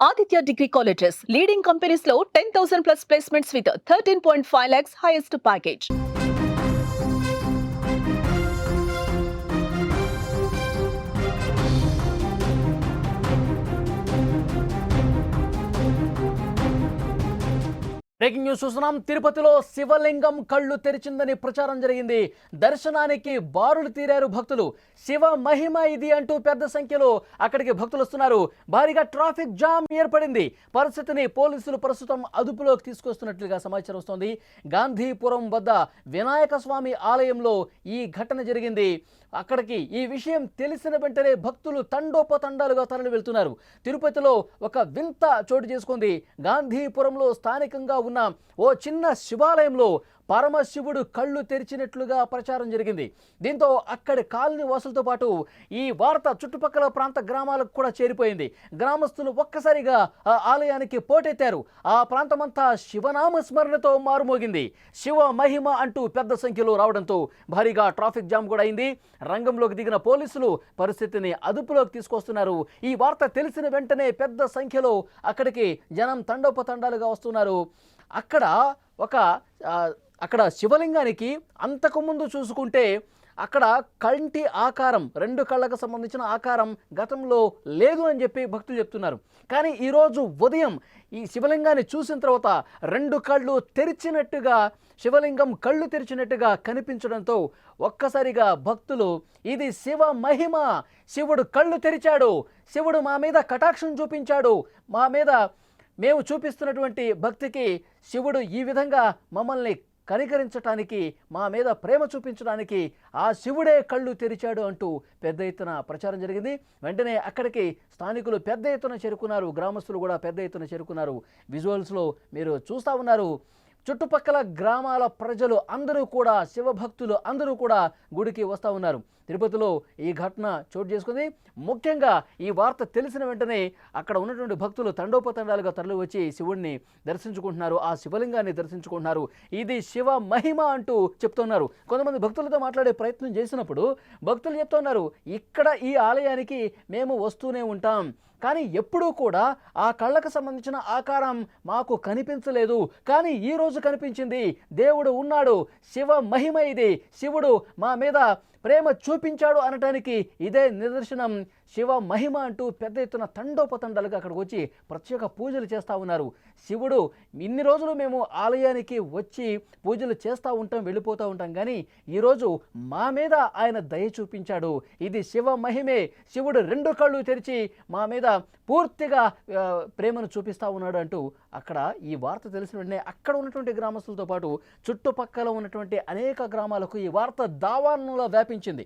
Aditya Degree Colleges, leading companies low 10,000 plus placements with 13.5 lakhs highest package. Breaking news చూస్తున్నాం. తిరుపతిలో శివలింగం కళ్ళు తెరిచిందని ప్రచారం జరిగింది. దర్శనానికి బారులు తీరారు భక్తులు. శివ మహిమ ఇది అంటూ పెద్ద సంఖ్యలో అక్కడికి భక్తులు వస్తున్నారు. భారీగా ట్రాఫిక్ జామ్ ఏర్పడింది. పరిస్థితిని పోలీసులు ప్రస్తుతం అదుపులోకి తీసుకొస్తున్నట్లుగా సమాచారం వస్తోంది. గాంధీపురం వద్ద వినాయక స్వామి ఆలయంలో ఈ ఘటన జరిగింది. అక్కడికి ఈ విషయం తెలిసిన వెంటనే భక్తులు తండోపతండాలుగా తరలి వెళ్తున్నారు. తిరుపతిలో ఒక వింత చోటు చేసుకుంది. గాంధీపురంలో స్థానికంగా ఉన్న ఓ చిన్న శివాలయంలో పరమశివుడు కళ్ళు తెరిచినట్లుగా ప్రచారం జరిగింది. దీంతో అక్కడి కాలనీ వాసులతో పాటు ఈ వార్త చుట్టుపక్కల ప్రాంత గ్రామాలకు కూడా చేరిపోయింది. గ్రామస్తులు ఒక్కసారిగా ఆ ఆలయానికి పోటెత్తారు. ఆ ప్రాంతమంతా శివనామ స్మరణతో మారుమోగింది. శివ మహిమ అంటూ పెద్ద సంఖ్యలో రావడంతో భారీగా ట్రాఫిక్ జామ్ కూడా అయింది. రంగంలోకి దిగిన పోలీసులు పరిస్థితిని అదుపులోకి తీసుకొస్తున్నారు. ఈ వార్త తెలిసిన వెంటనే పెద్ద సంఖ్యలో అక్కడికి జనం తండోపతండాలుగా వస్తున్నారు. అక్కడ శివలింగానికి అంతకుముందు చూసుకుంటే అక్కడ కంటి ఆకారం, రెండు కళ్ళకు సంబంధించిన ఆకారం గతంలో లేదు అని చెప్పి భక్తులు చెప్తున్నారు. కానీ ఈరోజు ఉదయం ఈ శివలింగాన్ని చూసిన తర్వాత రెండు కళ్ళు తెరిచినట్టుగా, శివలింగం కళ్ళు తెరిచినట్టుగా కనిపించడంతో ఒక్కసారిగా భక్తులు ఇది శివ మహిమ, శివుడు కళ్ళు తెరిచాడు, శివుడు మా మీద కటాక్షం చూపించాడు, మా మీద మేము చూపిస్తున్నటువంటి భక్తికి శివుడు ఈ విధంగా మమ్మల్ని కనికరించడానికి, మా మీద ప్రేమ చూపించడానికి ఆ శివుడే కళ్ళు తెరిచాడు అంటూ పెద్ద ఎత్తున ప్రచారం జరిగింది. వెంటనే అక్కడికి స్థానికులు పెద్ద ఎత్తున చేరుకున్నారు. గ్రామస్తులు కూడా పెద్ద ఎత్తున చేరుకున్నారు. విజువల్స్లో మీరు చూస్తూ ఉన్నారు. చుట్టుపక్కల గ్రామాల ప్రజలు అందరూ కూడా, శివభక్తులు అందరూ కూడా గుడికి వస్తూ ఉన్నారు. తిరుపతిలో ఈ ఘటన చోటు చేసుకుంది. ముఖ్యంగా ఈ వార్త తెలిసిన వెంటనే అక్కడ ఉన్నటువంటి భక్తులు తండోపతండాలుగా తరలి వచ్చి శివుడిని దర్శించుకుంటున్నారు, ఆ శివలింగాన్ని దర్శించుకుంటున్నారు. ఇది శివ మహిమ అంటూ చెప్తున్నారు. కొంతమంది భక్తులతో మాట్లాడే ప్రయత్నం చేసినప్పుడు భక్తులు చెప్తున్నారు, ఇక్కడ ఈ ఆలయానికి మేము వస్తూనే ఉంటాం, కానీ ఎప్పుడూ కూడా ఆ కళ్ళకు సంబంధించిన ఆకారం మాకు కనిపించలేదు, కానీ ఈరోజు కనిపించింది. దేవుడు ఉన్నాడు, శివ మహిమ ఇది, శివుడు మా మీద ప్రేమ చూపించాడు అనటానికి ఇదే నిదర్శనం. శివ మహిమ అంటూ పెద్ద ఎత్తున తండోపతండాలుగా అక్కడికి వచ్చి ప్రత్యేక పూజలు చేస్తూ ఉన్నారు. శివుడు ఇన్ని రోజులు మేము ఆలయానికి వచ్చి పూజలు చేస్తూ ఉంటాం, వెళ్ళిపోతూ ఉంటాం, కానీ ఈరోజు మా మీద ఆయన దయ చూపించాడు, ఇది శివ మహిమే, శివుడు రెండు కళ్ళు తెరిచి మా మీద పూర్తిగా ప్రేమను చూపిస్తూ ఉన్నాడు అంటూ అక్కడ ఈ వార్త తెలిసిన వెంటనే అక్కడ ఉన్నటువంటి గ్రామస్తులతో పాటు చుట్టుపక్కల ఉన్నటువంటి అనేక గ్రామాలకు ఈ వార్త దావానంలో వ్యాపించింది.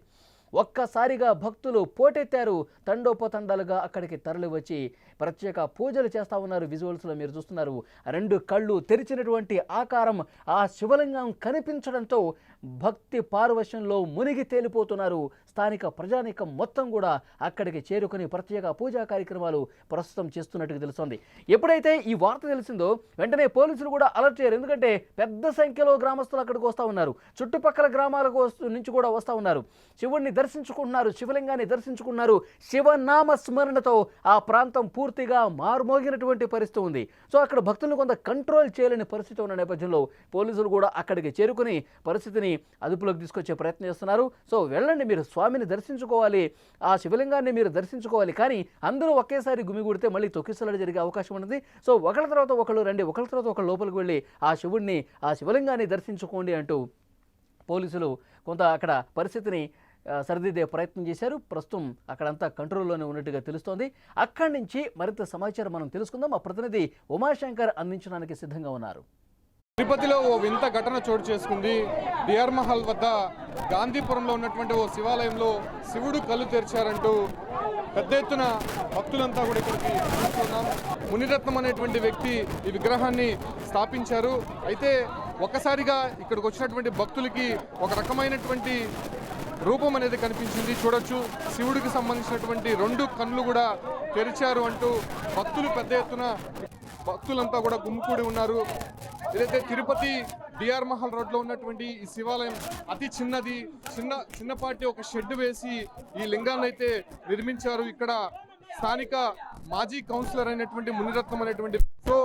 ఒక్కసారిగా భక్తులు పోటెత్తారు. తండోపతండాలుగా అక్కడికి తరలి వచ్చి ప్రత్యేక పూజలు చేస్తూ ఉన్నారు. విజువల్స్లో మీరు చూస్తున్నారు. రెండు కళ్ళు తెరిచినటువంటి ఆకారం ఆ శివలింగం కనిపించడంతో భక్తి పారవశ్యంలో మునిగి తేలిపోతున్నారు. స్థానిక ప్రజానీకం మొత్తం కూడా అక్కడికి చేరుకుని ప్రత్యేక పూజా కార్యక్రమాలు ప్రస్తుతం చేస్తున్నట్టుగా తెలుస్తోంది. ఎప్పుడైతే ఈ వార్త తెలిసిందో వెంటనే పోలీసులు కూడా అలర్ట్ చేయారు. ఎందుకంటే పెద్ద సంఖ్యలో గ్రామస్తులు అక్కడికి వస్తూ ఉన్నారు. చుట్టుపక్కల గ్రామాలకు నుంచి కూడా వస్తూ ఉన్నారు. శివుడిని దర్శించుకుంటున్నారు, శివలింగాన్ని దర్శించుకున్నారు. శివనామ స్మరణతో ఆ ప్రాంతం పూర్తిగా మారుమోగినటువంటి పరిస్థితి ఉంది. సో అక్కడ భక్తులను కొంత కంట్రోల్ చేయలేని పరిస్థితి ఉన్న నేపథ్యంలో పోలీసులు కూడా అక్కడికి చేరుకుని పరిస్థితిని అదుపులోకి తీసుకొచ్చే ప్రయత్నం చేస్తున్నారు. సో వెళ్ళండి, మీరు స్వామిని దర్శించుకోవాలి, ఆ శివలింగాన్ని మీరు దర్శించుకోవాలి, కానీ అందరూ ఒకేసారి గుమిగూడితే మళ్ళీ తొక్కిసలాట జరిగే అవకాశం ఉంటుంది. సో ఒకళ్ళ తర్వాత ఒకళ్ళు రండి, ఒకళ్ళ తర్వాత ఒకళ్ళు లోపలికి వెళ్ళి ఆ శివుడిని, ఆ శివలింగాన్ని దర్శించుకోండి అంటూ పోలీసులు కొంత అక్కడ పరిస్థితిని సరిదిద్దే ప్రయత్నం చేశారు. ప్రస్తుతం అక్కడంతా కంట్రోల్లోనే ఉన్నట్టుగా తెలుస్తోంది. అక్కడి నుంచి మరింత సమాచారం మనం తెలుసుకుందాం. మా ప్రతినిధి ఉమాశంకర్ అందించడానికి సిద్ధంగా ఉన్నారు. తిరుపతిలో ఓ వింత ఘటన చోటు చేసుకుంది. డిఆర్ మహల్ వద్ద గాంధీపురంలో ఉన్నటువంటి ఓ శివాలయంలో శివుడు కళ్ళు తెరిచారంటూ పెద్ద ఎత్తున భక్తులంతా కూడా ఇక్కడికి చూస్తున్నాం. మునిరత్నం అనేటువంటి వ్యక్తి ఈ విగ్రహాన్ని స్థాపించారు. అయితే ఒక్కసారిగా ఇక్కడికి వచ్చినటువంటి భక్తులకి ఒక రకమైనటువంటి రూపం అనేది కనిపించింది. చూడొచ్చు, శివుడికి సంబంధించినటువంటి రెండు కళ్ళు కూడా తెరిచారు అంటూ భక్తులు పెద్ద ఎత్తున భక్తులంతా కూడా గుమ్మికూడి ఉన్నారు. ఏదైతే తిరుపతి డిఆర్ మహల్ రోడ్లో ఉన్నటువంటి ఈ శివాలయం అతి చిన్నది, చిన్నపాటి ఒక షెడ్ వేసి ఈ లింగాన్ని అయితే నిర్మించారు. ఇక్కడ స్థానిక మాజీ కౌన్సిలర్ అయినటువంటి మునిరత్నం అనేటువంటి సో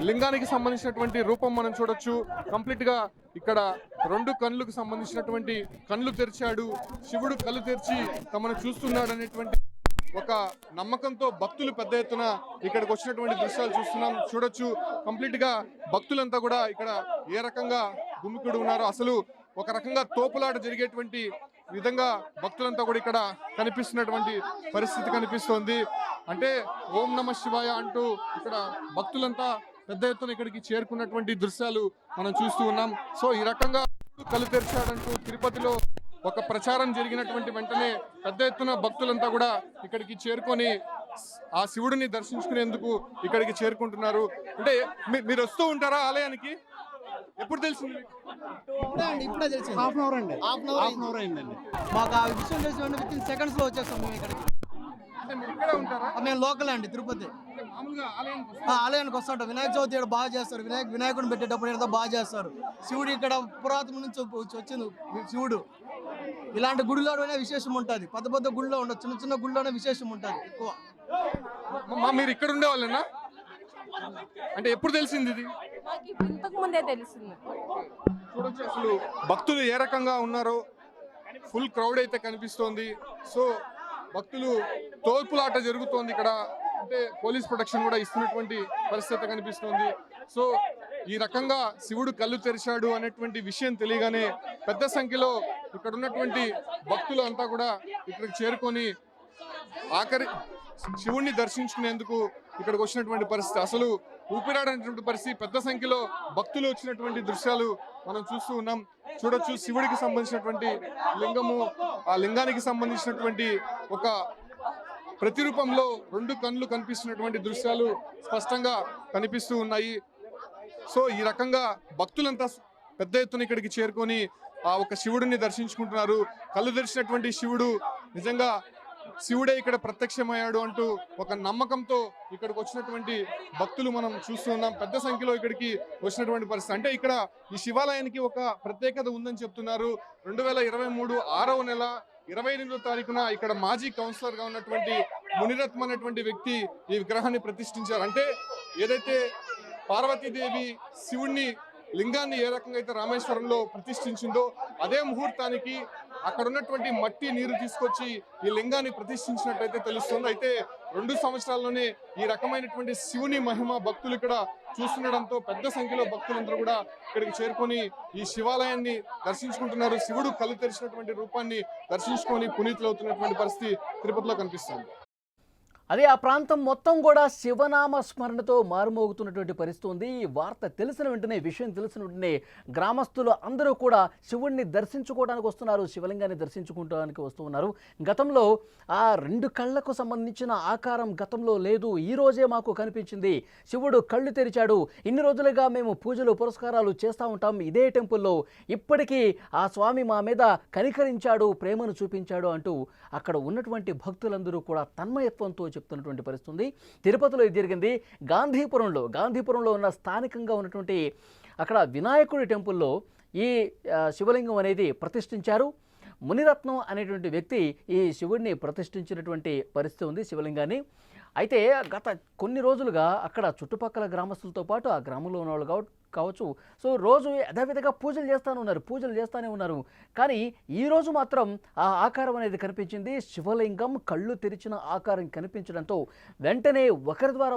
లింగానికి సంబంధించినటువంటి రూపం మనం చూడొచ్చు. కంప్లీట్ గా ఇక్కడ రెండు కళ్ళకు సంబంధించినటువంటి కళ్ళు తెరిచాడు, శివుడు కళ్ళు తెరిచి తమను చూస్తున్నాడు అనేటువంటి ఒక నమ్మకంతో భక్తులు పెద్ద ఎత్తున ఇక్కడికి వచ్చినటువంటి దృశ్యాలు చూడొచ్చు. కంప్లీట్ గా భక్తులంతా కూడా ఇక్కడ ఏ రకంగా గుమికూడి ఉన్నారో, అసలు ఒక రకంగా తోపులాట జరిగేటువంటి విధంగా భక్తులంతా కూడా ఇక్కడ కనిపిస్తున్నటువంటి పరిస్థితి కనిపిస్తోంది. అంటే ఓం నమ శివాయ అంటూ ఇక్కడ భక్తులంతా పెద్ద ఎత్తున ఇక్కడికి చేరుకున్నటువంటి దృశ్యాలు మనం చూస్తూ ఉన్నాం. సో ఈ రకంగా కళ్ళు తెరిచాడంటూ తిరుపతిలో ఒక ప్రచారం జరిగినటువంటి వెంటనే పెద్ద ఎత్తున భక్తులంతా కూడా ఇక్కడికి చేరుకొని ఆ శివుడిని దర్శించుకునేందుకు ఇక్కడికి చేరుకుంటున్నారు. అంటే మీరు వస్తూ ఉంటారా ఆలయానికి? ఎప్పుడు తెలిసింది? ఇప్పుడే తెలిసింది. హాఫ్ అన్ అవర్ అండి. హాఫ్ అన్ అవర్ అయిందండి. మాకు ఆ విషయం తెలిసిన విత్ ఇన్ సెకండ్స్ లో వచ్చేస్తాం మేము ఇక్కడికి. అంటే మీరు ఇక్కడే ఉంటారా? మేము లోకల్ అండి, తిరుపతి. అంటే మామూలుగా ఆలయానికి వస్తారా? ఆలయానికి వస్తుంటాం. వినాయక చవితి ఇక్కడ బాగా చేస్తారు. వినాయకుడిని పెట్టేటప్పుడు ఇక్కడ బాగా చేస్తారు. శివుడు ఇక్కడ పురాతన నుంచి వచ్చింది శివుడు. ఇలాంటి గుడిలోనే విశేషం ఉంటుంది. పెద్ద పెద్ద గుడిలో ఉండదు, చిన్న చిన్న గుడిలోనే విశేషం ఉంటుంది ఎక్కువ. మీరు ఇక్కడ ఉండేవాళ్ళేనా? అంటే ఎప్పుడు తెలిసింది ఇది? ఇంతకు ముందే తెలిసింది. చూడొచ్చు అసలు భక్తులు ఏ రకంగా ఉన్నారో. ఫుల్ క్రౌడ్ అయితే కనిపిస్తోంది. సో భక్తులు తోల్పులాట జరుగుతోంది ఇక్కడ. అంటే పోలీస్ ప్రొటెక్షన్ కూడా ఇస్తున్నటువంటి పరిస్థితి కనిపిస్తోంది. సో ఈ రకంగా శివుడు కళ్ళు తెరిచాడు అనేటువంటి విషయం తెలియగానే పెద్ద సంఖ్యలో ఇక్కడ ఉన్నటువంటి భక్తులు అంతా కూడా ఇక్కడికి చేరుకొని ఆఖరి శివుణ్ణి దర్శించుకునేందుకు ఇక్కడికి వచ్చినటువంటి పరిస్థితి. అసలు ఊపిరాడనటువంటి పరిస్థితి. పెద్ద సంఖ్యలో భక్తులు వచ్చినటువంటి దృశ్యాలు మనం చూస్తూ ఉన్నాం. చూడొచ్చు శివుడికి సంబంధించినటువంటి లింగము, ఆ లింగానికి సంబంధించినటువంటి ఒక ప్రతిరూపంలో రెండు కళ్ళు కనిపిస్తున్నటువంటి దృశ్యాలు స్పష్టంగా కనిపిస్తూ ఉన్నాయి. సో ఈ రకంగా భక్తులంతా పెద్ద ఎత్తున ఇక్కడికి చేరుకొని ఆ ఒక శివుడిని దర్శించుకుంటున్నారు. కళ్ళు తెరిచినటువంటి శివుడు నిజంగా శివుడే ఇక్కడ ప్రత్యక్షమయ్యాడు అంటూ ఒక నమ్మకంతో ఇక్కడికి వచ్చినటువంటి భక్తులు మనం చూస్తూ ఉన్నాం. పెద్ద సంఖ్యలో ఇక్కడికి వచ్చినటువంటి పరిస్థితి. అంటే ఇక్కడ ఈ శివాలయానికి ఒక ప్రత్యేకత ఉందని చెప్తున్నారు. 2023 6వ నెల 28వ తారీఖున ఇక్కడ మాజీ కౌన్సిలర్ గా ఉన్నటువంటి మునిరత్నం అనేటువంటి వ్యక్తి ఈ విగ్రహాన్ని ప్రతిష్ఠించారు. అంటే ఏదైతే పార్వతీదేవి శివుణ్ణి లింగాన్ని ఏ రకంగా అయితే రామేశ్వరంలో ప్రతిష్ఠించిందో అదే ముహూర్తానికి అక్కడ ఉన్నటువంటి మట్టి నీరు తీసుకొచ్చి ఈ లింగాన్ని ప్రతిష్ఠించినట్టయితే తెలుస్తుంది. అయితే 2 సంవత్సరాల్లోనే ఈ రకమైనటువంటి శివుని మహిమ భక్తులు ఇక్కడ చూస్తుండడంతో పెద్ద సంఖ్యలో భక్తులందరూ కూడా ఇక్కడికి చేరుకొని ఈ శివాలయాన్ని దర్శించుకుంటున్నారు. శివుడు కళ్ళు తెరిచినటువంటి రూపాన్ని దర్శించుకొని పునీతులవుతున్నటువంటి పరిస్థితి తిరుపతిలో కనిపిస్తుంది. అదే ఆ ప్రాంతం మొత్తం కూడా శివనామ స్మరణతో మారుమోగుతున్నటువంటి పరిస్థితి ఉంది. ఈ వార్త తెలిసిన వెంటనే, విషయం తెలిసిన వెంటనే గ్రామస్తులు అందరూ కూడా శివుణ్ణి దర్శించుకోవడానికి వస్తున్నారు, శివలింగాన్ని దర్శించుకోవడానికి వస్తూ ఉన్నారు. గతంలో ఆ 2 కళ్ళకు సంబంధించిన ఆకారం గతంలో లేదు, ఈ రోజే మాకు కనిపించింది. శివుడు కళ్ళు తెరిచాడు. ఇన్ని రోజులుగా మేము పూజలు పురస్కారాలు చేస్తూ ఉంటాం ఇదే టెంపుల్లో. ఇప్పటికీ ఆ స్వామి మా మీద కనికరించాడు, ప్రేమను చూపించాడు అంటూ అక్కడ ఉన్నటువంటి భక్తులందరూ కూడా తన్మయత్వంతో చెప్తున్నటువంటి పరిస్థితి. తిరుపతిలో ఇది జరిగింది. గాంధీపురంలో ఉన్న స్థానికంగా ఉన్నటువంటి అక్కడ వినాయకుడి టెంపుల్లో ఈ శివలింగం అనేది ప్రతిష్ఠించారు. మునిరత్నం అనేటువంటి వ్యక్తి ఈ శివుడిని ప్రతిష్ఠించినటువంటి పరిస్థితి ఉంది, శివలింగాన్ని. అయితే గత కొన్ని రోజులుగా అక్కడ చుట్టుపక్కల గ్రామస్తులతో పాటు ఆ గ్రామంలో ఉన్న వాళ్ళు కావచ్చు, సో రోజు యథావిధిగా పూజలు చేస్తూనే ఉన్నారు. కానీ ఈరోజు మాత్రం ఆ ఆకారం అనేది కనిపించింది. శివలింగం కళ్ళు తెరిచిన ఆకారం కనిపించడంతో వెంటనే ఒకరి ద్వారా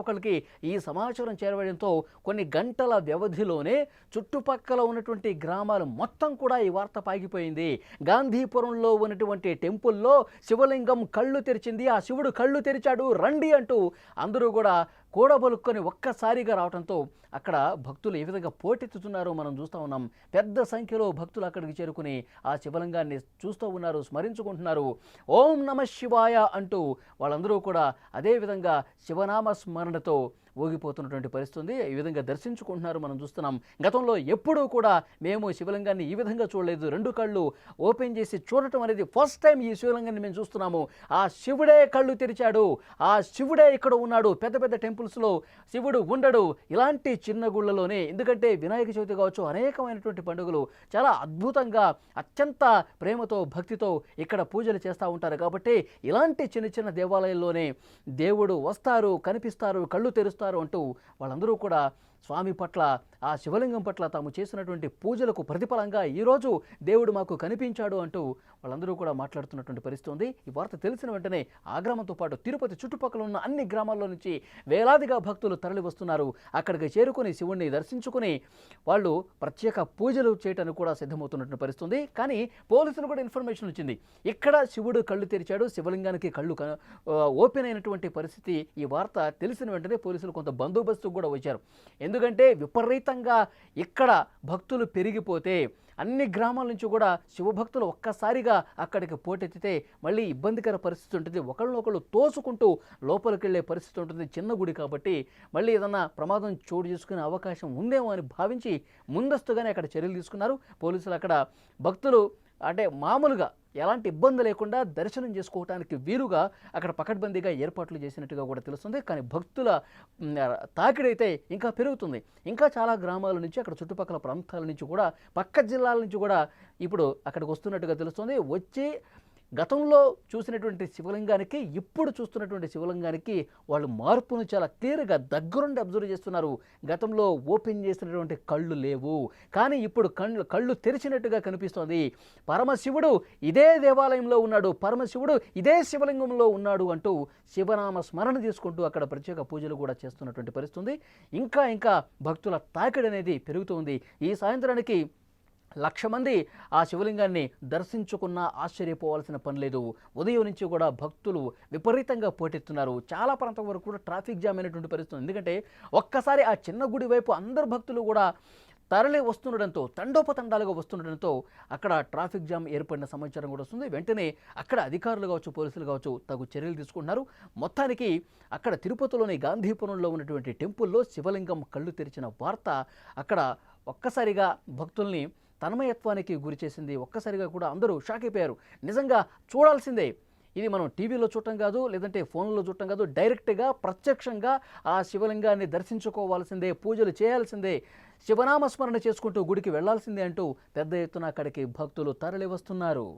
ఒకరికి ఈ సమాచారం చేరవేయడంతో కొన్ని గంటల వ్యవధిలోనే చుట్టుపక్కల ఉన్నటువంటి గ్రామాలు మొత్తం కూడా ఈ వార్త పాగిపోయింది. గాంధీపురంలో ఉన్నటువంటి టెంపుల్లో శివలింగం కళ్ళు తెరిచింది, ఆ శివుడు కళ్ళు తెరిచాడు రండి అంటూ అందరూ కూడా కూడబలుక్కొని ఒక్కసారిగా రావడంతో అక్కడ భక్తులు ఏ విధంగా పోటెత్తుతున్నారో మనం చూస్తూ ఉన్నాం. పెద్ద సంఖ్యలో భక్తులు అక్కడికి చేరుకుని ఆ శివలింగాన్ని చూస్తూ ఉన్నారు, స్మరించుకుంటున్నారు. ఓం నమ శివాయ అంటూ వాళ్ళందరూ కూడా అదేవిధంగా శివనామ స్మరణతో ఊగిపోతున్నటువంటి పరిస్థితి. ఈ విధంగా దర్శించుకుంటున్నారు మనం చూస్తున్నాం. గతంలో ఎప్పుడూ కూడా మేము శివలింగాన్ని ఈ విధంగా చూడలేదు. 2 కళ్ళు ఓపెన్ చేసి చూడటం అనేది ఫస్ట్ టైం ఈ శివలింగాన్ని మేము చూస్తున్నాము. ఆ శివుడే కళ్ళు తెరిచాడు, ఆ శివుడే ఇక్కడ ఉన్నాడు. పెద్ద పెద్ద టెంపుల్ టెంపుల్స్లో శివుడు ఉండడు. ఇలాంటి చిన్న గుళ్ళలోనే, ఎందుకంటే వినాయక చవితి కావచ్చు, అనేకమైనటువంటి పండుగలు చాలా అద్భుతంగా అత్యంత ప్రేమతో భక్తితో ఇక్కడ పూజలు చేస్తూ ఉంటారు. కాబట్టి ఇలాంటి చిన్న చిన్న దేవాలయాల్లోనే దేవుడు వస్తారు, కనిపిస్తారు, కళ్ళు తెరుస్తారు అంటూ వాళ్ళందరూ కూడా స్వామి పట్ల, ఆ శివలింగం పట్ల తాము చేసినటువంటి పూజలకు ప్రతిఫలంగా ఈరోజు దేవుడు మాకు కనిపించాడు అంటూ వాళ్ళందరూ కూడా మాట్లాడుతున్నటువంటి పరిస్థితి ఉంది. ఈ వార్త తెలిసిన వెంటనే ఆ గ్రామంతో పాటు తిరుపతి చుట్టుపక్కల ఉన్న అన్ని గ్రామాల్లో నుంచి వేలాదిగా భక్తులు తరలి వస్తున్నారు. అక్కడికి చేరుకుని శివుణ్ణి దర్శించుకుని వాళ్ళు ప్రత్యేక పూజలు చేయడానికి కూడా సిద్ధమవుతున్నటువంటి పరిస్థితి ఉంది. కానీ పోలీసులు కూడా ఇన్ఫర్మేషన్ వచ్చింది, ఇక్కడ శివుడు కళ్ళు తెరిచాడు, శివలింగానికి కళ్ళు ఓపెన్ అయినటువంటి పరిస్థితి. ఈ వార్త తెలిసిన వెంటనే పోలీసులు కొంత బందోబస్తు కూడా వచ్చారు. ఎందుకంటే విపరీతంగా ఇక్కడ భక్తులు పెరిగిపోతే అన్ని గ్రామాల నుంచి కూడా శివభక్తులు ఒక్కసారిగా అక్కడికి పోటెత్తితే మళ్ళీ ఇబ్బందికర పరిస్థితి ఉంటుంది. ఒకళ్ళనొకళ్ళు తోసుకుంటూ లోపలికి వెళ్ళే పరిస్థితి ఉంటుంది. చిన్న గుడి కాబట్టి మళ్ళీ ఏదన్నా ప్రమాదం చోటు చేసుకునే అవకాశం ఉందేమో అని భావించి ముందస్తుగానే అక్కడ చర్యలు తీసుకున్నారు పోలీసులు. అక్కడ భక్తులు అంటే మామూలుగా ఎలాంటి ఇబ్బంది లేకుండా దర్శనం చేసుకోవడానికి వీలుగా అక్కడ పకడ్బందీగా ఏర్పాట్లు చేసినట్టుగా కూడా తెలుస్తుంది. కానీ భక్తుల తాకిడైతే ఇంకా పెరుగుతుంది. ఇంకా చాలా గ్రామాల నుంచి, అక్కడ చుట్టుపక్కల ప్రాంతాల నుంచి కూడా, పక్క జిల్లాల నుంచి కూడా ఇప్పుడు అక్కడికి వస్తున్నట్టుగా తెలుస్తుంది. వచ్చి గతంలో చూసినటువంటి శివలింగానికి ఇప్పుడు చూస్తున్నటువంటి శివలింగానికి వాళ్ళు మార్పును చాలా క్లియర్గా దగ్గరుండి అబ్జర్వ్ చేస్తున్నారు. గతంలో ఓపెన్ చేసినటువంటి కళ్ళు లేవు, కానీ ఇప్పుడు కళ్ళు తెరిచినట్టుగా కనిపిస్తోంది. పరమశివుడు ఇదే దేవాలయంలో ఉన్నాడు, పరమశివుడు ఇదే శివలింగంలో ఉన్నాడు అంటూ శివనామ స్మరణ చేసుకుంటూ అక్కడ ప్రత్యేక పూజలు కూడా చేస్తున్నటువంటి పరిస్థితి. ఇంకా భక్తుల తాకిడి అనేది పెరుగుతుంది. ఈ సాయంత్రానికి 1,00,000 మంది ఆ శివలింగాన్ని దర్శించుకున్నా ఆశ్చర్యపోవాల్సిన పని లేదు. ఉదయం నుంచి కూడా భక్తులు విపరీతంగా పోటెత్తున్నారు. చాలా ప్రాంతం వరకు కూడా ట్రాఫిక్ జామ్ అయినటువంటి పరిస్థితి. ఎందుకంటే ఒక్కసారి ఆ చిన్న గుడి వైపు అందరు భక్తులు కూడా తరలి వస్తుండడంతో, తండోపతండాలుగా వస్తుండడంతో అక్కడ ట్రాఫిక్ జామ్ ఏర్పడిన సమాచారం కూడా వస్తుంది. వెంటనే అక్కడ అధికారులు కావచ్చు, పోలీసులు కావచ్చు తగు చర్యలు తీసుకుంటున్నారు. మొత్తానికి అక్కడ తిరుపతిలోని గాంధీపురంలో ఉన్నటువంటి టెంపుల్లో శివలింగం కళ్ళు తెరిచిన వార్త అక్కడ ఒక్కసారిగా భక్తుల్ని తన్మయత్వానికి గురి చేసింది. ఒక్కసారిగా కూడా అందరూ షాక్ అయిపోయారు. నిజంగా చూడాల్సిందే, ఇది మనం టీవీలో చూడటం కాదు, లేదంటే ఫోన్లో చూడటం కాదు, డైరెక్ట్గా ప్రత్యక్షంగా ఆ శివలింగాన్ని దర్శించుకోవాల్సిందే, పూజలు చేయాల్సిందే, శివనామస్మరణ చేసుకుంటూ గుడికి వెళ్లాల్సిందే అంటూ పెద్ద ఎత్తున అక్కడికి భక్తులు తరలి వస్తున్నారు.